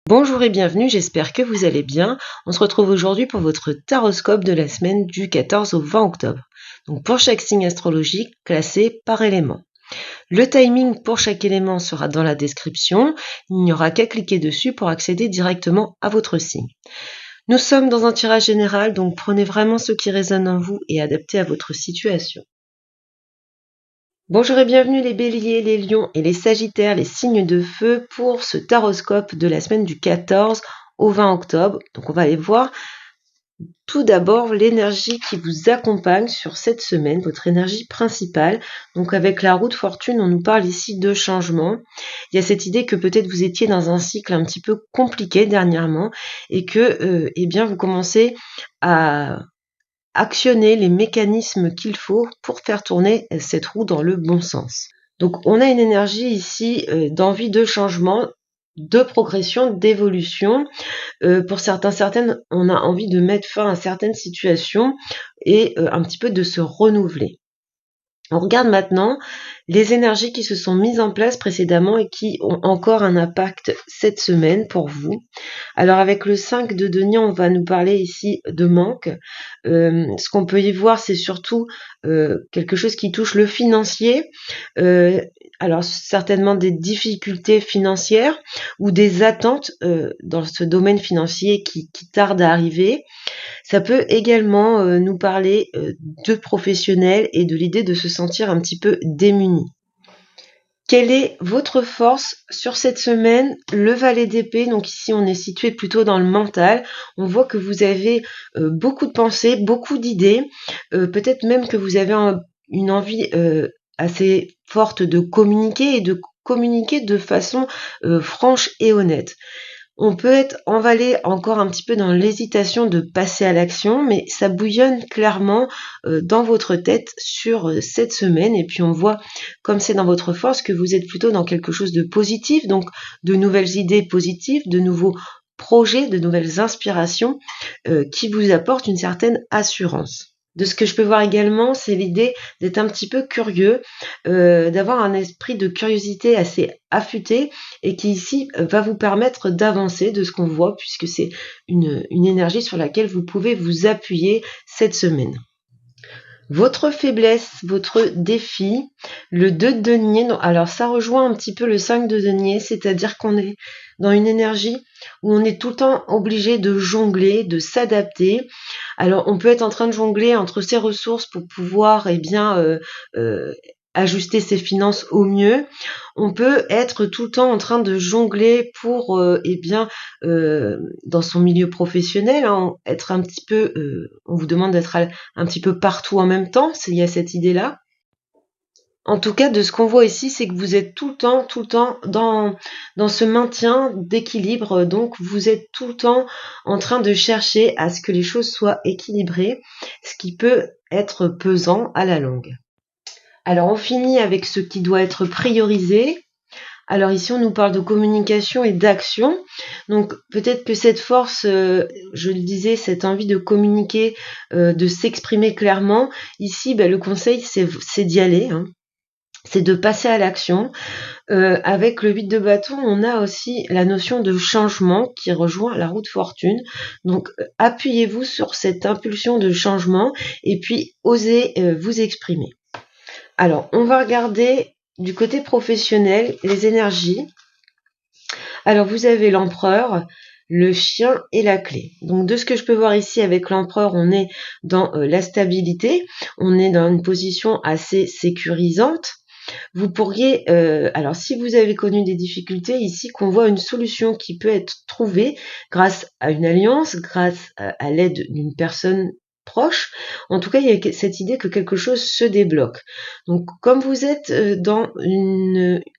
Bonjour et bienvenue, j'espère que vous allez bien. On se retrouve aujourd'hui pour votre taroscope de la semaine du 14 au 20 octobre. Donc pour chaque signe astrologique, classé par élément. Le timing pour chaque élément sera dans la description. Il n'y aura qu'à cliquer dessus pour accéder directement à votre signe. Nous sommes dans un tirage général, donc prenez vraiment ce qui résonne en vous et adaptez à votre situation. Bonjour et bienvenue les béliers, les lions et les sagittaires, les signes de feu pour ce taroscope de la semaine du 14 au 20 octobre. Donc on va aller voir tout d'abord l'énergie qui vous accompagne sur cette semaine, votre énergie principale. Donc avec la roue de fortune, on nous parle ici de changement. Il y a cette idée que peut-être vous étiez dans un cycle un petit peu compliqué dernièrement et que vous commencez à actionner les mécanismes qu'il faut pour faire tourner cette roue dans le bon sens. Donc on a une énergie ici d'envie de changement, de progression, d'évolution. Pour certaines, on a envie de mettre fin à certaines situations et un petit peu de se renouveler. On regarde maintenant les énergies qui se sont mises en place précédemment et qui ont encore un impact cette semaine pour vous. Alors avec le 5 de denier, on va nous parler ici de manque. Ce qu'on peut y voir, c'est surtout quelque chose qui touche le financier. Alors certainement des difficultés financières ou des attentes dans ce domaine financier qui tardent à arriver. Ça peut également nous parler de professionnels et de l'idée de se sentir un petit peu démuni. Quelle est votre force sur cette semaine? Le valet d'épée, donc ici on est situé plutôt dans le mental. On voit que vous avez beaucoup de pensées, beaucoup d'idées. Peut-être même que vous avez une envie assez forte de communiquer et de communiquer de façon franche et honnête. On peut être emballé encore un petit peu dans l'hésitation de passer à l'action, mais ça bouillonne clairement dans votre tête sur cette semaine. Et puis on voit, comme c'est dans votre force, que vous êtes plutôt dans quelque chose de positif, donc de nouvelles idées positives, de nouveaux projets, de nouvelles inspirations qui vous apportent une certaine assurance. De ce que je peux voir également, c'est l'idée d'être un petit peu curieux, d'avoir un esprit de curiosité assez affûté et qui ici va vous permettre d'avancer de ce qu'on voit puisque c'est une énergie sur laquelle vous pouvez vous appuyer cette semaine. Votre faiblesse, votre défi, le 2 de denier, alors ça rejoint un petit peu le 5 de denier, c'est-à-dire qu'on est dans une énergie où on est tout le temps obligé de jongler, de s'adapter. Alors on peut être en train de jongler entre ses ressources pour pouvoir ajuster ses finances au mieux. On peut être tout le temps en train de jongler pour dans son milieu professionnel, être un petit peu on vous demande d'être un petit peu partout en même temps, il y a cette idée-là. En tout cas, de ce qu'on voit ici, c'est que vous êtes tout le temps dans ce maintien d'équilibre. Donc, vous êtes tout le temps en train de chercher à ce que les choses soient équilibrées, ce qui peut être pesant à la longue. Alors, on finit avec ce qui doit être priorisé. Alors ici, on nous parle de communication et d'action. Donc peut-être que cette force, je le disais, cette envie de communiquer, de s'exprimer clairement, ici, le conseil, c'est d'y aller. C'est de passer à l'action. Avec le 8 de bâton, on a aussi la notion de changement qui rejoint la roue de fortune. Donc appuyez-vous sur cette impulsion de changement et puis osez vous exprimer. Alors, on va regarder du côté professionnel les énergies. Alors, vous avez l'empereur, le chien et la clé. Donc, de ce que je peux voir ici avec l'empereur, on est dans la stabilité. On est dans une position assez sécurisante. Vous pourriez, alors si vous avez connu des difficultés, ici qu'on voit une solution qui peut être trouvée grâce à une alliance, grâce à l'aide d'une personne proche. En tout cas, il y a cette idée que quelque chose se débloque. Donc, comme vous êtes dans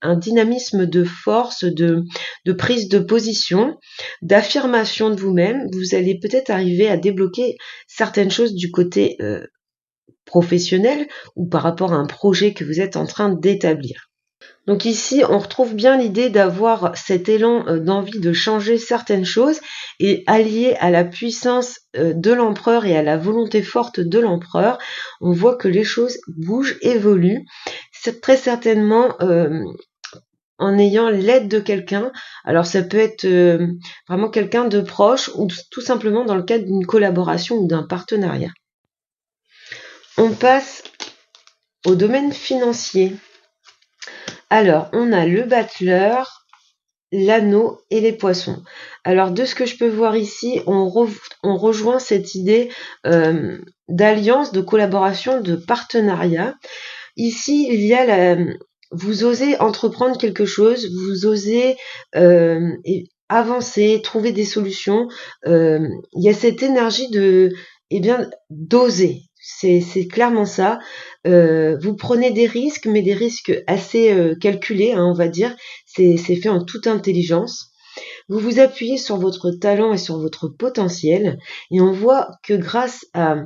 un dynamisme de force, de prise de position, d'affirmation de vous-même, vous allez peut-être arriver à débloquer certaines choses du côté professionnel ou par rapport à un projet que vous êtes en train d'établir. Donc ici, on retrouve bien l'idée d'avoir cet élan d'envie de changer certaines choses et allié à la puissance de l'empereur et à la volonté forte de l'empereur, on voit que les choses bougent, évoluent. C'est très certainement en ayant l'aide de quelqu'un. Alors ça peut être vraiment quelqu'un de proche ou tout simplement dans le cadre d'une collaboration ou d'un partenariat. On passe au domaine financier. Alors, on a le battleur, l'anneau et les poissons. Alors, de ce que je peux voir ici, on rejoint cette idée d'alliance, de collaboration, de partenariat. Ici, il y a vous osez entreprendre quelque chose, vous osez avancer, trouver des solutions. Il y a cette énergie d'oser. C'est clairement ça. Vous prenez des risques, mais des risques assez calculés, on va dire. C'est fait en toute intelligence. Vous vous appuyez sur votre talent et sur votre potentiel, et on voit que grâce à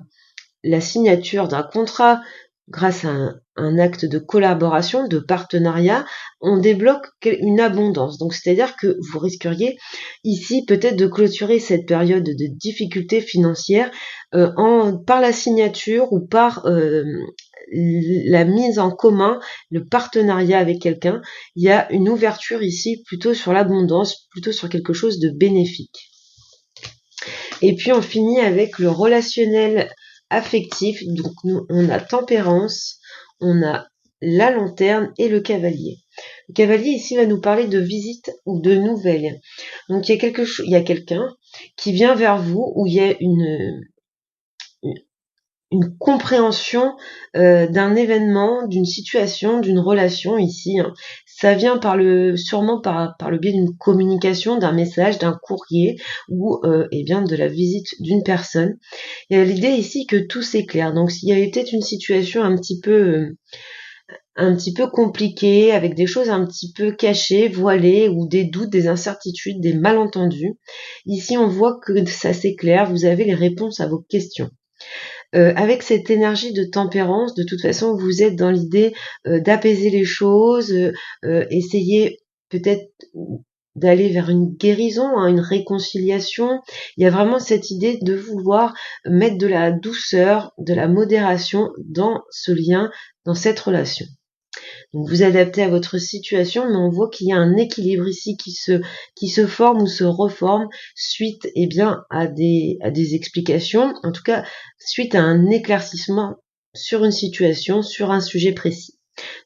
la signature d'un contrat, grâce à un acte de collaboration, de partenariat, on débloque une abondance. Donc, c'est-à-dire que vous risqueriez ici peut-être de clôturer cette période de difficulté financière par la signature ou par la mise en commun, le partenariat avec quelqu'un. Il y a une ouverture ici plutôt sur l'abondance, plutôt sur quelque chose de bénéfique. Et puis on finit avec le relationnel affectif. Donc nous, on a tempérance, on a la lanterne et le cavalier. Le cavalier ici va nous parler de visite ou de nouvelles. Donc il y a quelqu'un qui vient vers vous où il y a une compréhension d'un événement, d'une situation, d'une relation ici. Ça vient sûrement par le biais d'une communication, d'un message, d'un courrier ou de la visite d'une personne. Il y a l'idée ici que tout s'éclaire. Donc s'il y avait peut-être une situation un petit peu compliquée, avec des choses un petit peu cachées, voilées, ou des doutes, des incertitudes, des malentendus. Ici, on voit que ça s'éclaire, vous avez les réponses à vos questions. Avec cette énergie de tempérance, de toute façon, vous êtes dans l'idée d'apaiser les choses, essayer peut-être d'aller vers une guérison, une réconciliation. Il y a vraiment cette idée de vouloir mettre de la douceur, de la modération dans ce lien, dans cette relation. Donc vous adaptez à votre situation, mais on voit qu'il y a un équilibre ici qui se forme ou se reforme suite à des explications, en tout cas suite à un éclaircissement sur une situation, sur un sujet précis.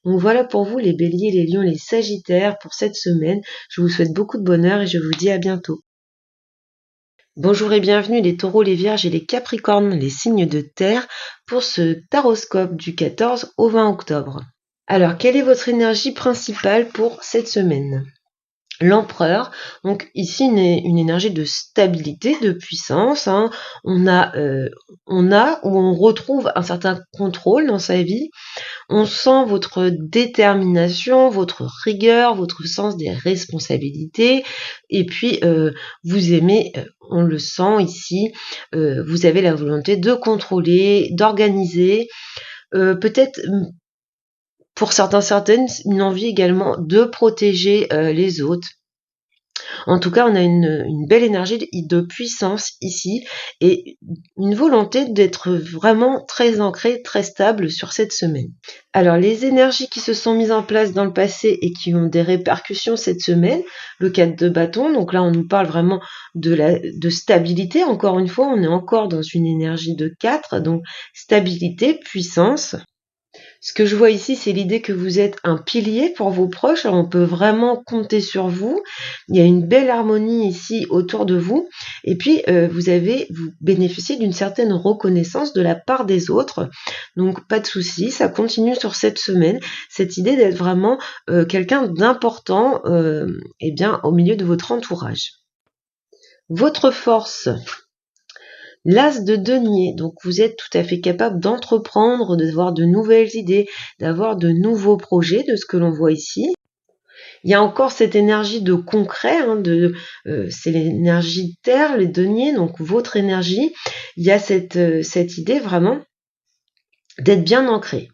Donc voilà pour vous les béliers, les lions, les sagittaires pour cette semaine. Je vous souhaite beaucoup de bonheur et je vous dis à bientôt. Bonjour et bienvenue les taureaux, les vierges et les capricornes, les signes de terre pour ce taroscope du 14 au 20 octobre. Alors, quelle est votre énergie principale pour cette semaine ? L'empereur, donc ici une énergie de stabilité, de puissance. On retrouve un certain contrôle dans sa vie. On sent votre détermination, votre rigueur, votre sens des responsabilités. Et puis, vous aimez, on le sent ici, vous avez la volonté de contrôler, d'organiser, peut-être pour certaines, une envie également de protéger les autres. En tout cas, on a une belle énergie de puissance ici et une volonté d'être vraiment très ancré, très stable sur cette semaine. Alors, les énergies qui se sont mises en place dans le passé et qui ont des répercussions cette semaine, le 4 de bâton, donc là, on nous parle vraiment de stabilité. Encore une fois, on est encore dans une énergie de 4, donc stabilité, puissance. Ce que je vois ici, c'est l'idée que vous êtes un pilier pour vos proches. Alors, on peut vraiment compter sur vous. Il y a une belle harmonie ici autour de vous. Et puis, vous bénéficiez d'une certaine reconnaissance de la part des autres. Donc, pas de souci, ça continue sur cette semaine. Cette idée d'être vraiment quelqu'un d'important au milieu de votre entourage. Votre force. L'as de denier, donc vous êtes tout à fait capable d'entreprendre, d'avoir de nouvelles idées, d'avoir de nouveaux projets, de ce que l'on voit ici. Il y a encore cette énergie de concret, c'est l'énergie de terre, les deniers, donc votre énergie. Il y a cette idée vraiment d'être bien ancré.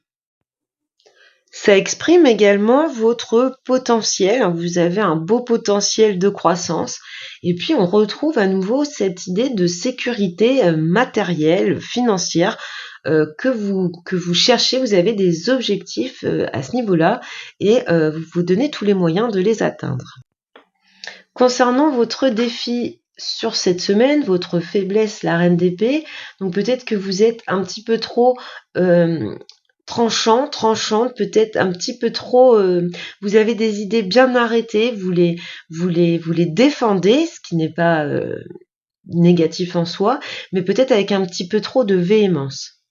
Ça exprime également votre potentiel. Vous avez un beau potentiel de croissance. Et puis, on retrouve à nouveau cette idée de sécurité matérielle, financière. que vous cherchez, vous avez des objectifs à ce niveau-là et vous vous donnez tous les moyens de les atteindre. Concernant votre défi sur cette semaine, votre faiblesse, la reine d'épée, donc peut-être que vous êtes un petit peu trop tranchante, peut-être un petit peu trop, vous avez des idées bien arrêtées, vous les défendez, ce qui n'est pas négatif en soi, mais peut-être avec un petit peu trop de véhémence.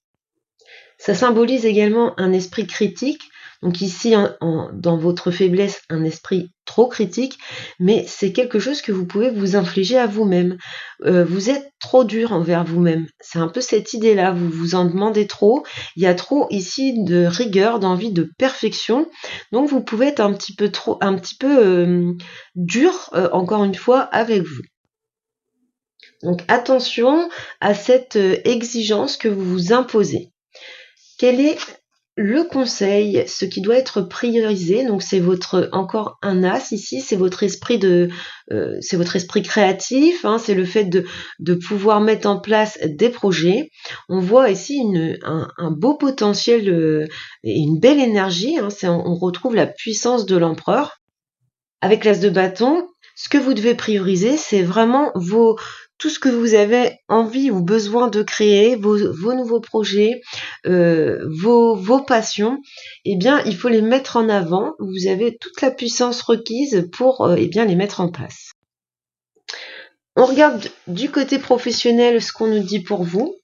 Ça symbolise également un esprit critique. Donc ici, dans votre faiblesse, un esprit trop critique, mais c'est quelque chose que vous pouvez vous infliger à vous-même. Vous êtes trop dur envers vous-même. C'est un peu cette idée-là, vous vous en demandez trop. Il y a trop ici de rigueur, d'envie de perfection. Donc vous pouvez être un petit peu dur, encore une fois, avec vous. Donc attention à cette exigence que vous vous imposez. Quel est le conseil, ce qui doit être priorisé? Donc c'est encore un as ici, c'est votre esprit créatif, hein, c'est le fait de pouvoir mettre en place des projets. On voit ici un beau potentiel et une belle énergie, hein, on retrouve la puissance de l'empereur. Avec l'as de bâton, ce que vous devez prioriser, c'est vraiment tout ce que vous avez envie ou besoin de créer, vos nouveaux projets, vos passions, eh bien, il faut les mettre en avant. Vous avez toute la puissance requise pour bien les mettre en place. On regarde du côté professionnel ce qu'on nous dit pour vous.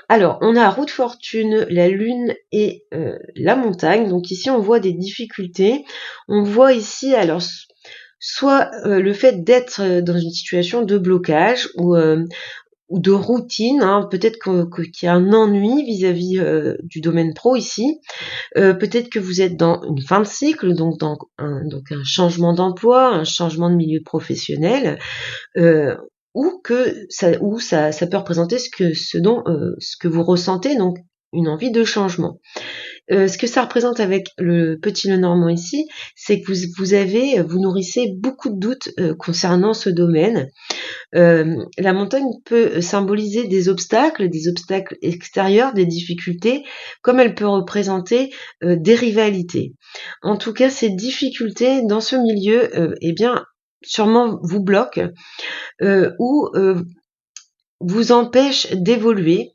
Alors, on a roue de fortune, la lune et la montagne. Donc ici, on voit des difficultés. On voit ici, alors, soit le fait d'être dans une situation de blocage ou de routine, hein, peut-être qu'il y a un ennui vis-à-vis du domaine pro ici, peut-être que vous êtes dans une fin de cycle, donc un changement d'emploi, un changement de milieu professionnel, ou ça peut représenter ce que vous ressentez, donc une envie de changement. Ce que ça représente avec le petit Lenormand ici, c'est que vous nourrissez beaucoup de doutes concernant ce domaine. La montagne peut symboliser des obstacles extérieurs, des difficultés, comme elle peut représenter des rivalités. En tout cas, ces difficultés dans ce milieu, sûrement vous bloquent ou vous empêchent d'évoluer.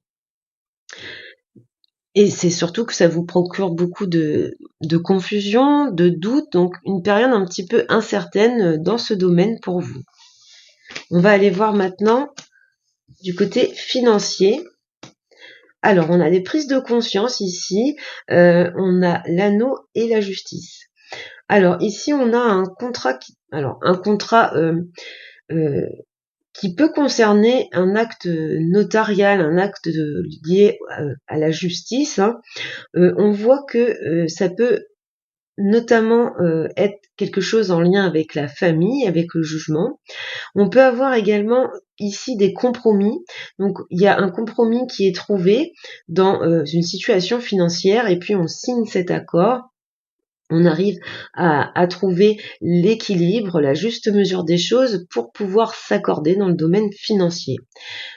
Et c'est surtout que ça vous procure beaucoup de confusion, de doute, donc une période un petit peu incertaine dans ce domaine pour vous. On va aller voir maintenant du côté financier. Alors, on a des prises de conscience ici, on a l'anneau et la justice. Alors, ici, on a un contrat qui peut concerner un acte notarial, un acte lié à la justice. Hein. On voit que ça peut notamment être quelque chose en lien avec la famille, avec le jugement. On peut avoir également ici des compromis. Donc il y a un compromis qui est trouvé dans une situation financière et puis on signe cet accord. On arrive à trouver l'équilibre, la juste mesure des choses pour pouvoir s'accorder dans le domaine financier.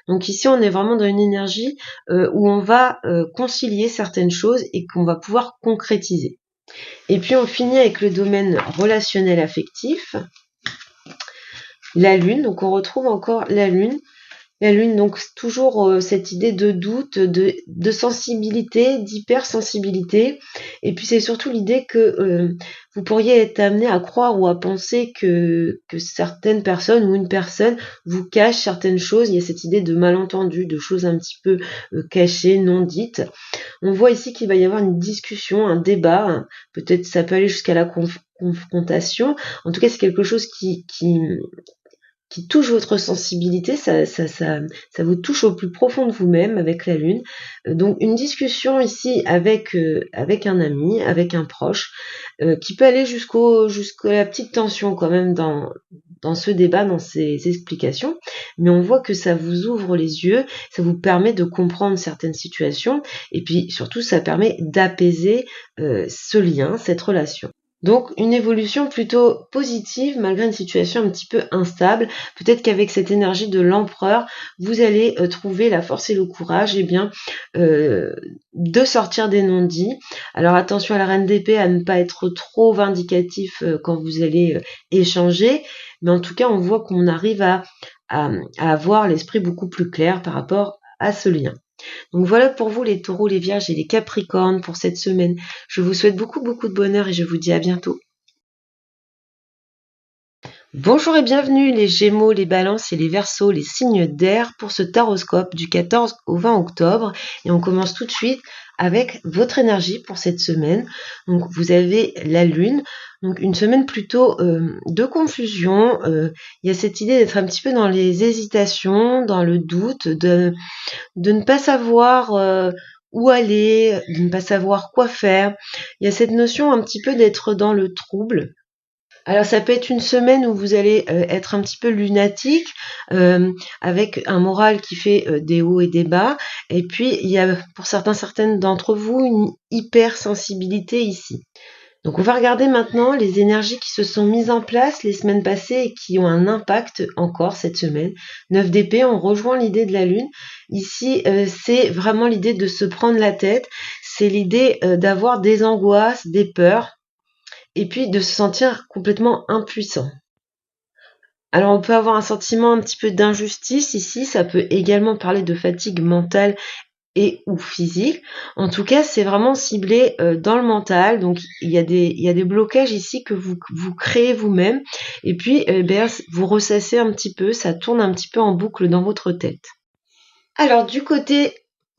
Donc ici, on est vraiment dans une énergie où on va concilier certaines choses et qu'on va pouvoir concrétiser. Et puis, on finit avec le domaine relationnel affectif. La lune, donc on retrouve encore la lune. La lune, donc toujours cette idée de doute, de sensibilité, d'hypersensibilité. Et puis c'est surtout l'idée que vous pourriez être amené à croire ou à penser que certaines personnes ou une personne vous cache certaines choses. Il y a cette idée de malentendu, de choses un petit peu cachées, non dites. On voit ici qu'il va y avoir une discussion, un débat. Hein. Peut-être ça peut aller jusqu'à la confrontation. En tout cas, c'est quelque chose qui touche votre sensibilité, ça vous touche au plus profond de vous-même avec la lune. Donc une discussion ici avec un ami, avec un proche, qui peut aller jusqu'à la petite tension quand même dans ce débat, dans ces explications. Mais on voit que ça vous ouvre les yeux, ça vous permet de comprendre certaines situations, et puis surtout ça permet d'apaiser ce lien, cette relation. Donc une évolution plutôt positive malgré une situation un petit peu instable. Peut-être qu'avec cette énergie de l'empereur, vous allez trouver la force et le courage de sortir des non-dits. Alors attention à la reine d'épée, à ne pas être trop vindicatif quand vous allez échanger. Mais en tout cas, on voit qu'on arrive à avoir l'esprit beaucoup plus clair par rapport à ce lien. Donc voilà pour vous les taureaux, les vierges et les capricornes pour cette semaine. Je vous souhaite beaucoup de bonheur et je vous dis à bientôt. Bonjour et bienvenue les gémeaux, les balances et les verseaux, les signes d'air pour ce taroscope du 14 au 20 octobre. Et on commence tout de suite avec votre énergie pour cette semaine. Donc vous avez la lune, donc une semaine plutôt de confusion. Il y a cette idée d'être un petit peu dans les hésitations, dans le doute, de ne pas savoir où aller, de ne pas savoir quoi faire. Il y a cette notion un petit peu d'être dans le trouble. Alors ça peut être une semaine où vous allez être un petit peu lunatique, avec un moral qui fait des hauts et des bas. Et puis il y a pour certaines d'entre vous une hypersensibilité ici. Donc on va regarder maintenant les énergies qui se sont mises en place les semaines passées et qui ont un impact encore cette semaine. 9 d'épée, on rejoint l'idée de la lune. Ici, c'est vraiment l'idée de se prendre la tête, c'est l'idée d'avoir des angoisses, des peurs, et puis de se sentir complètement impuissant. Alors on peut avoir un sentiment un petit peu d'injustice ici, ça peut également parler de fatigue mentale et ou physique. En tout cas, c'est vraiment ciblé dans le mental. Donc il y a des blocages ici que vous créez vous-même. Et puis vous ressassez un petit peu, ça tourne un petit peu en boucle dans votre tête. Alors du côté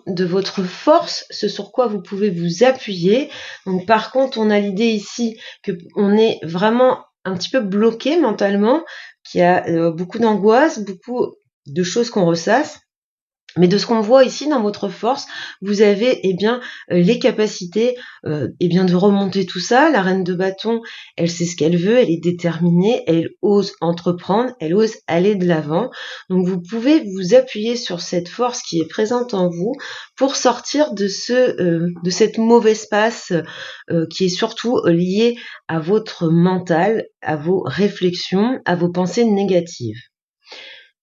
de votre force, ce sur quoi vous pouvez vous appuyer. Donc par contre, on a l'idée ici que on est vraiment un petit peu bloqué mentalement, qu'il y a beaucoup d'angoisse, beaucoup de choses qu'on ressasse. Mais de ce qu'on voit ici dans votre force, vous avez les capacités de remonter tout ça. La reine de bâton, elle sait ce qu'elle veut, elle est déterminée, elle ose entreprendre, elle ose aller de l'avant. Donc vous pouvez vous appuyer sur cette force qui est présente en vous pour sortir de cette mauvaise passe qui est surtout liée à votre mental, à vos réflexions, à vos pensées négatives.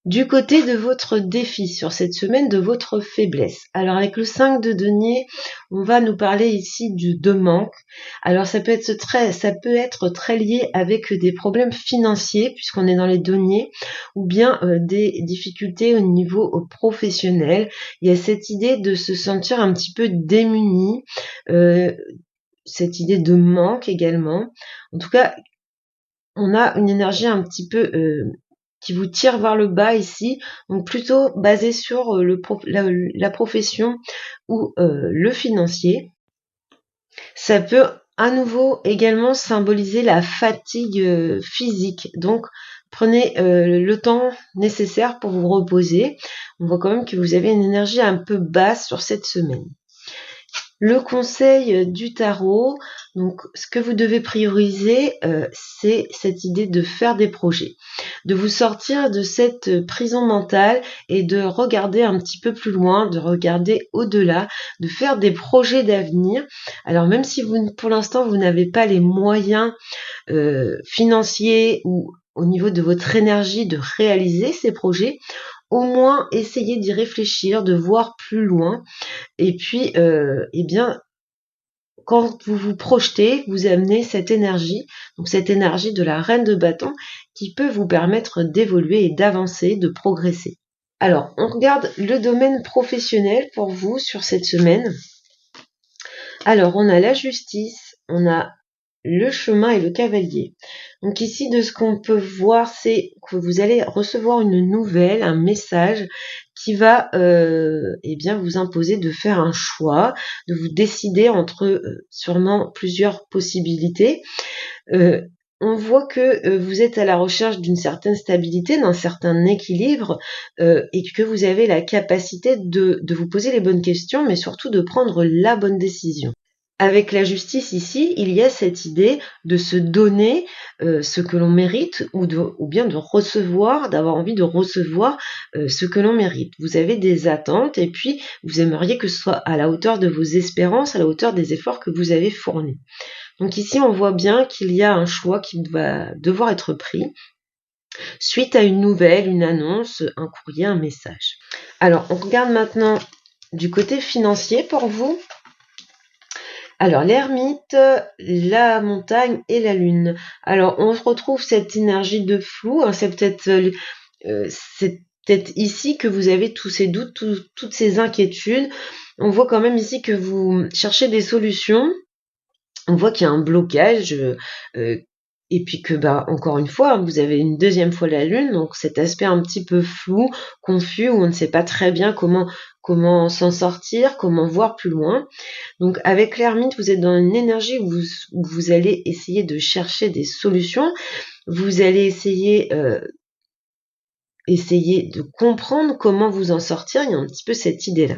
Du côté de votre défi sur cette semaine, de votre faiblesse. Alors avec le 5 de denier, on va nous parler ici de manque. Alors ça peut être très lié avec des problèmes financiers puisqu'on est dans les deniers, ou bien des difficultés au niveau professionnel. Il y a cette idée de se sentir un petit peu démuni, cette idée de manque également. En tout cas, on a une énergie un petit peu qui vous tire vers le bas ici, donc plutôt basé sur la profession ou le financier. Ça peut à nouveau également symboliser la fatigue physique, donc prenez le temps nécessaire pour vous reposer. On voit quand même que vous avez une énergie un peu basse sur cette semaine. Le conseil du tarot, donc ce que vous devez prioriser, c'est cette idée de faire des projets, de vous sortir de cette prison mentale et de regarder un petit peu plus loin, de regarder au-delà, de faire des projets d'avenir. Alors même si pour l'instant vous n'avez pas les moyens financiers ou au niveau de votre énergie de réaliser ces projets, au moins essayez d'y réfléchir, de voir plus loin. Et puis, quand vous vous projetez, vous amenez cette énergie, donc cette énergie de la reine de bâton qui peut vous permettre d'évoluer et d'avancer, de progresser. Alors, on regarde le domaine professionnel pour vous sur cette semaine. Alors, on a la justice, on a le chemin et le cavalier. Donc ici, de ce qu'on peut voir, c'est que vous allez recevoir une nouvelle, un message qui va vous imposer de faire un choix, de vous décider entre sûrement plusieurs possibilités. On voit que vous êtes à la recherche d'une certaine stabilité, d'un certain équilibre et que vous avez la capacité de vous poser les bonnes questions, mais surtout de prendre la bonne décision. Avec la justice ici, il y a cette idée de se donner ce que l'on mérite ou bien de recevoir, d'avoir envie de recevoir ce que l'on mérite. Vous avez des attentes et puis vous aimeriez que ce soit à la hauteur de vos espérances, à la hauteur des efforts que vous avez fournis. Donc ici, on voit bien qu'il y a un choix qui va devoir être pris suite à une nouvelle, une annonce, un courrier, un message. Alors, on regarde maintenant du côté financier pour vous. Alors, l'ermite, la montagne et la lune. Alors, on retrouve cette énergie de flou. Hein, c'est peut-être ici que vous avez tous ces doutes, toutes ces inquiétudes. On voit quand même ici que vous cherchez des solutions. On voit qu'il y a un blocage. Et puis que, encore une fois, vous avez une deuxième fois la lune, donc cet aspect un petit peu flou, confus, où on ne sait pas très bien comment s'en sortir, comment voir plus loin. Donc avec l'ermite, vous êtes dans une énergie où vous allez essayer de chercher des solutions, vous allez essayer de comprendre comment vous en sortir, il y a un petit peu cette idée-là.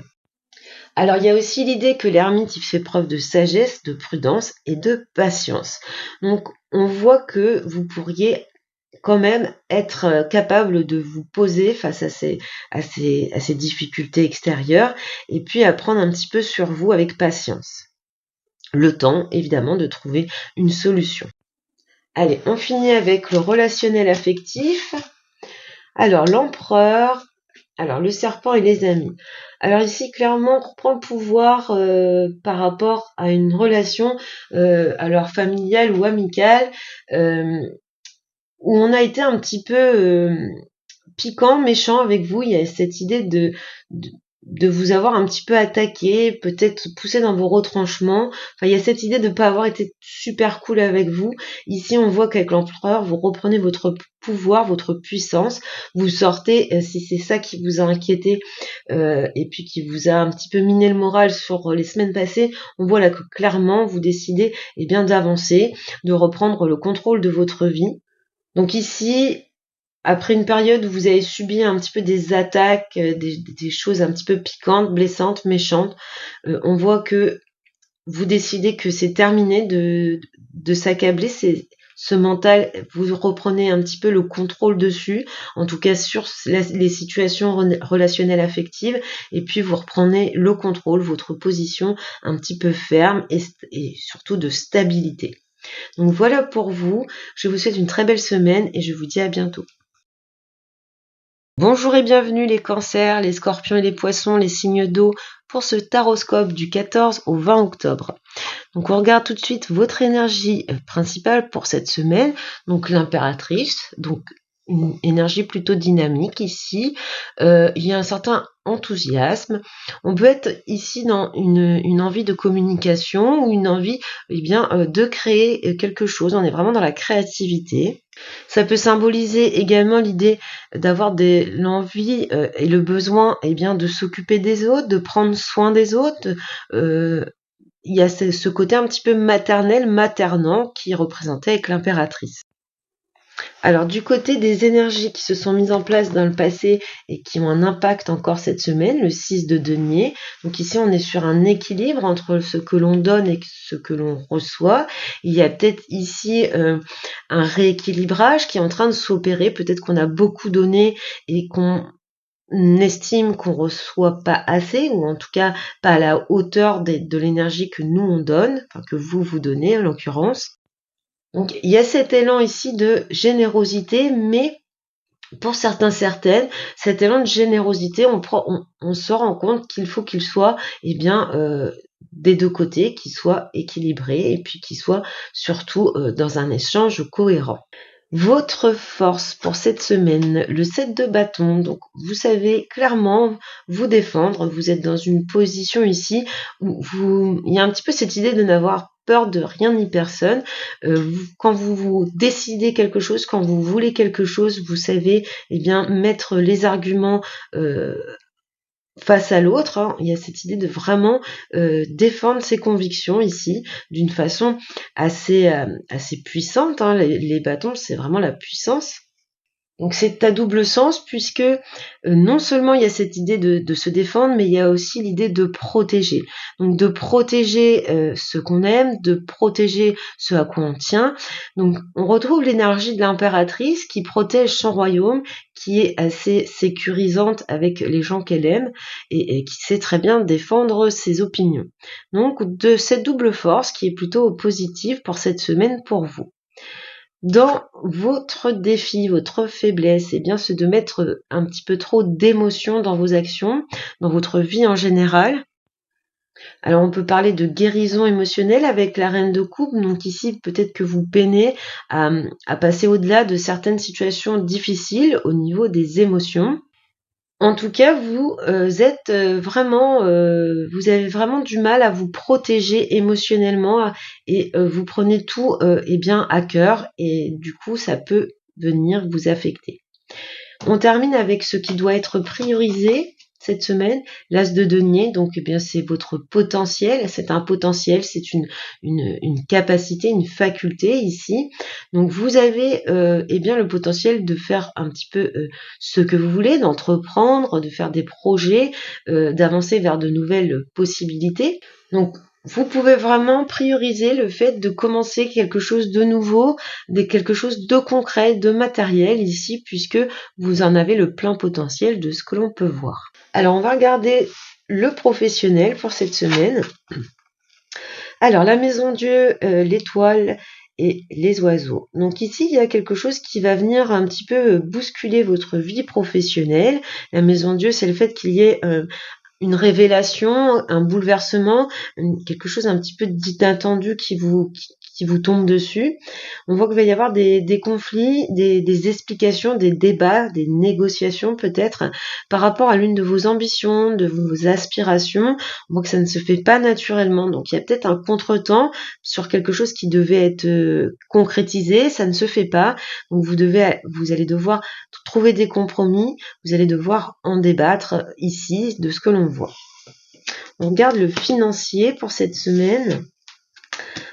Alors il y a aussi l'idée que l'ermite il fait preuve de sagesse, de prudence et de patience. Donc on voit que vous pourriez quand même être capable de vous poser face à ces difficultés extérieures et puis apprendre un petit peu sur vous avec patience. Le temps, évidemment, de trouver une solution. Allez, on finit avec le relationnel affectif. Alors, l'empereur, alors le serpent et les amis. Alors ici, clairement, on reprend le pouvoir par rapport à une relation, alors familiale ou amicale, où on a été un petit peu piquant, méchant avec vous. Il y a cette idée de vous avoir un petit peu attaqué, peut-être poussé dans vos retranchements. Enfin, il y a cette idée de ne pas avoir été super cool avec vous. Ici, on voit qu'avec l'empereur, vous reprenez votre pouvoir, votre puissance. Vous sortez, si c'est ça qui vous a inquiété et puis qui vous a un petit peu miné le moral sur les semaines passées, on voit là que clairement, vous décidez d'avancer, de reprendre le contrôle de votre vie. Donc ici, après une période où vous avez subi un petit peu des attaques, des choses un petit peu piquantes, blessantes, méchantes, on voit que vous décidez que c'est terminé de s'accabler, ce mental, vous reprenez un petit peu le contrôle dessus, en tout cas sur les situations relationnelles affectives, et puis vous reprenez le contrôle, votre position un petit peu ferme et surtout de stabilité. Donc voilà pour vous, je vous souhaite une très belle semaine et je vous dis à bientôt. Bonjour et bienvenue les cancers, les scorpions et les poissons, les signes d'eau pour ce taroscope du 14 au 20 octobre. Donc on regarde tout de suite votre énergie principale pour cette semaine, donc l'impératrice, donc une énergie plutôt dynamique ici, il y a un certain enthousiasme, on peut être ici dans une envie de communication ou une envie de créer quelque chose, on est vraiment dans la créativité. Ça peut symboliser également l'idée d'avoir l'envie et le besoin de s'occuper des autres, de prendre soin des autres. Il y a ce côté un petit peu maternel, maternant qui est représenté avec l'impératrice. Alors du côté des énergies qui se sont mises en place dans le passé et qui ont un impact encore cette semaine, le 6 de denier, donc ici on est sur un équilibre entre ce que l'on donne et ce que l'on reçoit. Il y a peut-être ici un rééquilibrage qui est en train de s'opérer, peut-être qu'on a beaucoup donné et qu'on estime qu'on reçoit pas assez, ou en tout cas pas à la hauteur de l'énergie que nous on donne, enfin que vous donnez en l'occurrence. Donc il y a cet élan ici de générosité, mais pour certaines, cet élan de générosité, on se rend compte qu'il faut qu'il soit des deux côtés, qu'il soit équilibré et puis qu'il soit surtout dans un échange cohérent. Votre force pour cette semaine, le 7 de bâton, donc vous savez clairement vous défendre, vous êtes dans une position ici où il y a un petit peu cette idée de n'avoir peur de rien ni personne. Quand vous décidez quelque chose, quand vous voulez quelque chose, vous savez mettre les arguments face à l'autre, hein. Il y a cette idée de vraiment défendre ses convictions ici d'une façon assez puissante, hein. Les bâtons, c'est vraiment la puissance. Donc c'est à double sens puisque non seulement il y a cette idée de se défendre, mais il y a aussi l'idée de protéger. Donc de protéger ce qu'on aime, de protéger ce à quoi on tient. Donc on retrouve l'énergie de l'impératrice qui protège son royaume, qui est assez sécurisante avec les gens qu'elle aime et qui sait très bien défendre ses opinions. Donc de cette double force qui est plutôt positive pour cette semaine pour vous. Dans votre défi, votre faiblesse, eh bien, c'est de mettre un petit peu trop d'émotions dans vos actions, dans votre vie en général. Alors, on peut parler de guérison émotionnelle avec la reine de coupe. Donc ici, peut-être que vous peinez à passer au-delà de certaines situations difficiles au niveau des émotions. En tout cas, vous êtes vraiment, vous avez vraiment du mal à vous protéger émotionnellement et vous prenez tout bien à cœur et du coup, ça peut venir vous affecter. On termine avec ce qui doit être priorisé cette semaine, l'as de denier, donc bien c'est votre potentiel, c'est un potentiel, c'est une capacité, une faculté ici. Donc vous avez bien le potentiel de faire un petit peu ce que vous voulez, d'entreprendre, de faire des projets, d'avancer vers de nouvelles possibilités. Donc vous pouvez vraiment prioriser le fait de commencer quelque chose de nouveau, quelque chose de concret, de matériel ici, puisque vous en avez le plein potentiel de ce que l'on peut voir. Alors, on va regarder le professionnel pour cette semaine. Alors, la maison Dieu, l'étoile et les oiseaux. Donc ici, il y a quelque chose qui va venir un petit peu bousculer votre vie professionnelle. La maison Dieu, c'est le fait qu'il y ait une révélation, un bouleversement, quelque chose un petit peu d'inattendu qui vous tombe dessus. On voit qu'il va y avoir des conflits, des explications, des débats, des négociations peut-être par rapport à l'une de vos ambitions, de vos aspirations. On voit que ça ne se fait pas naturellement. Donc il y a peut-être un contretemps sur quelque chose qui devait être concrétisé, ça ne se fait pas. Donc vous allez devoir trouver des compromis, vous allez devoir en débattre ici de ce que l'on voit. On regarde le financier pour cette semaine.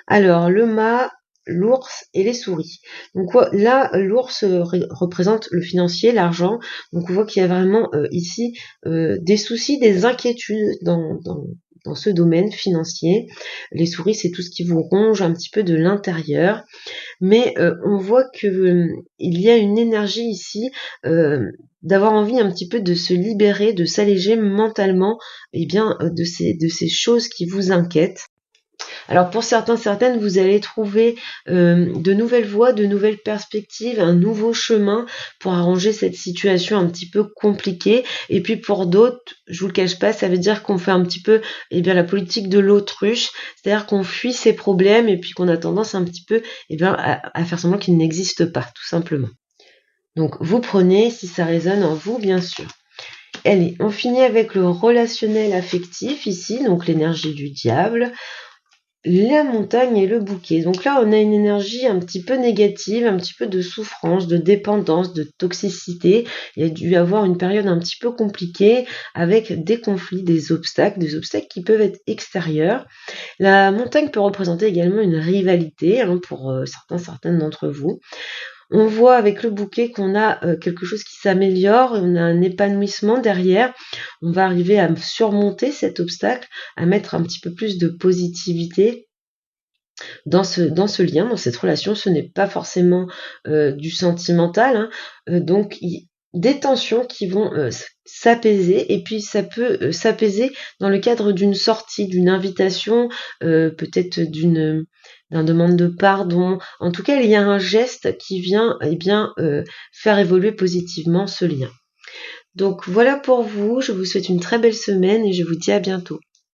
Alors, le mât, l'ours et les souris. Donc là, l'ours représente le financier, l'argent. Donc on voit qu'il y a vraiment ici des soucis, des inquiétudes dans ce domaine financier. Les souris, c'est tout ce qui vous ronge un petit peu de l'intérieur. Mais on voit que il y a une énergie ici d'avoir envie un petit peu de se libérer, de s'alléger mentalement de ces choses qui vous inquiètent. Alors pour certaines, vous allez trouver de nouvelles voies, de nouvelles perspectives, un nouveau chemin pour arranger cette situation un petit peu compliquée. Et puis pour d'autres, je vous le cache pas, ça veut dire qu'on fait un petit peu la politique de l'autruche, c'est-à-dire qu'on fuit ses problèmes et puis qu'on a tendance un petit peu à faire semblant qu'ils n'existent pas, tout simplement. Donc vous prenez si ça résonne en vous, bien sûr. Allez, on finit avec le relationnel affectif ici, donc l'énergie du diable. La montagne et le bouquet. Donc là, on a une énergie un petit peu négative, un petit peu de souffrance, de dépendance, de toxicité. Il y a dû avoir une période un petit peu compliquée avec des conflits, des obstacles qui peuvent être extérieurs. La montagne peut représenter également une rivalité pour certaines d'entre vous. On voit avec le bouquet qu'on a quelque chose qui s'améliore, on a un épanouissement derrière. On va arriver à surmonter cet obstacle, à mettre un petit peu plus de positivité dans ce lien, dans cette relation. Ce n'est pas forcément du sentimental, donc des tensions qui vont s'apaiser, et puis ça peut s'apaiser dans le cadre d'une sortie, d'une invitation, peut-être d'un demande de pardon. En tout cas, il y a un geste qui vient faire évoluer positivement ce lien. Donc voilà pour vous, je vous souhaite une très belle semaine et je vous dis à bientôt.